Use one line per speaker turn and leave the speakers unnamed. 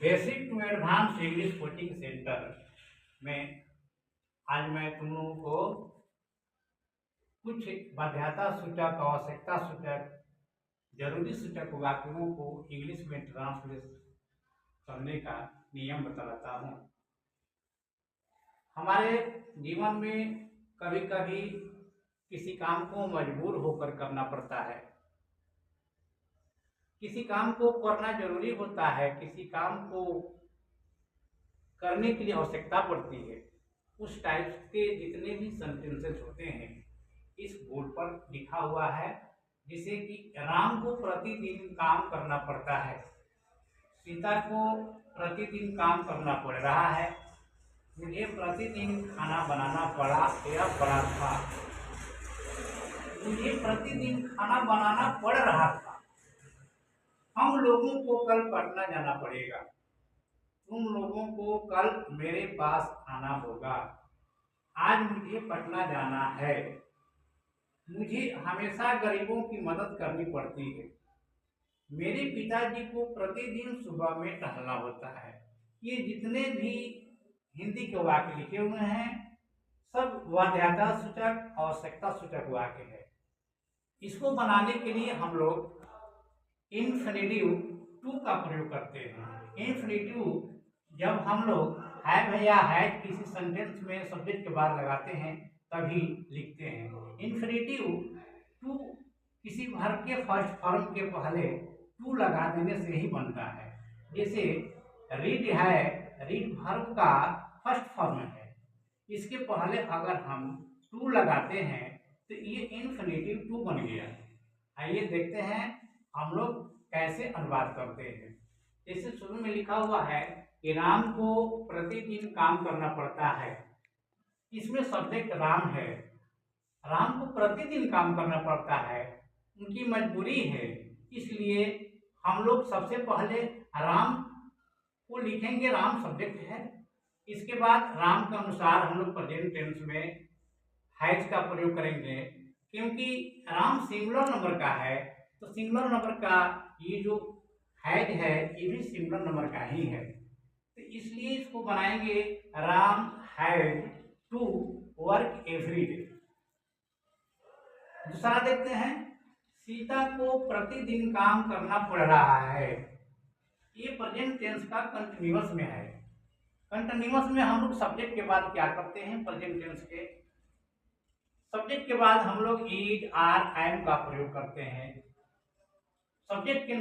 Basic to advance English coaching centre में आज मैं तुम लोगों को कुछ बाध्यता सूचक, आवश्यकता सूचक, जरूरी सूचक वाक्यों को इंग्लिश में ट्रांसलेट करने का नियम बताता हूँ। हमारे जीवन में कभी कभी किसी काम को मजबूर होकर करना पड़ता है, किसी काम को करना जरूरी होता है, किसी काम को करने के लिए आवश्यकता पड़ती है। उस टाइप के जितने भी सेंटेंसेस होते हैं इस बोर्ड पर लिखा हुआ है। जैसे कि राम को प्रतिदिन काम करना पड़ता है, सीता को प्रतिदिन काम करना पड़ रहा है, मुझे प्रतिदिन खाना बनाना पड़ा या पड़ा था, मुझे प्रतिदिन खाना बनाना पड़ रहा था, हम लोगों को कल पटना जाना पड़ेगा, तुम लोगों को कल मेरे पास आना होगा, आज मुझे पटना जाना है, मुझे हमेशा गरीबों की मदद करनी पड़ती है, मेरे पिताजी को प्रतिदिन सुबह में टहलना होता है। ये जितने भी हिंदी के वाक्य लिखे हुए हैं सब बाध्यता सूचक, आवश्यकता सूचक वाक्य है। इसको बनाने के लिए हम लोग इन्फिनेटिव टू का प्रयोग करते हैं। इन्फिनेटिव जब हम लोग है भैया है किसी सेंटेंस में सब्जेक्ट के बाद लगाते हैं तभी लिखते हैं। इन्फिनेटिव टू किसी वर्ब के फर्स्ट फॉर्म के पहले टू लगा देने से ही बनता है। जैसे रीड है, रीड वर्ब का फर्स्ट फॉर्म है, इसके पहले अगर हम टू लगाते हैं तो ये इन्फिनेटिव टू बन गया। आइए देखते हैं हम लोग कैसे अनुवाद करते हैं। जैसे शुरू में लिखा हुआ है कि राम को प्रतिदिन काम करना पड़ता है, इसमें सब्जेक्ट राम है, राम को प्रतिदिन काम करना पड़ता है, उनकी मजबूरी है, इसलिए हम लोग सबसे पहले राम को लिखेंगे, राम सब्जेक्ट है, इसके बाद राम के अनुसार हम लोग प्रेजेंट टेंस में हैज का प्रयोग करेंगे। क्योंकि राम सिंगुलर नंबर का है तो सिंगुलर नंबर का ये जो हैज है ये भी सिंगुलर नंबर का ही है, तो इसलिए इसको बनाएंगे Ram has to work every day. दूसरा देखते हैं, सीता को प्रतिदिन काम करना पड़ रहा है, ये प्रेजेंट टेंस का कंटिन्यूअस में है। कंटिन्यूअस में हम लोग सब्जेक्ट के बाद क्या करते हैं, प्रेजेंट टेंस के सब्जेक्ट के बाद हम लोग इज, आर, एम का प्रयोग करते हैं। सब्जेक्ट के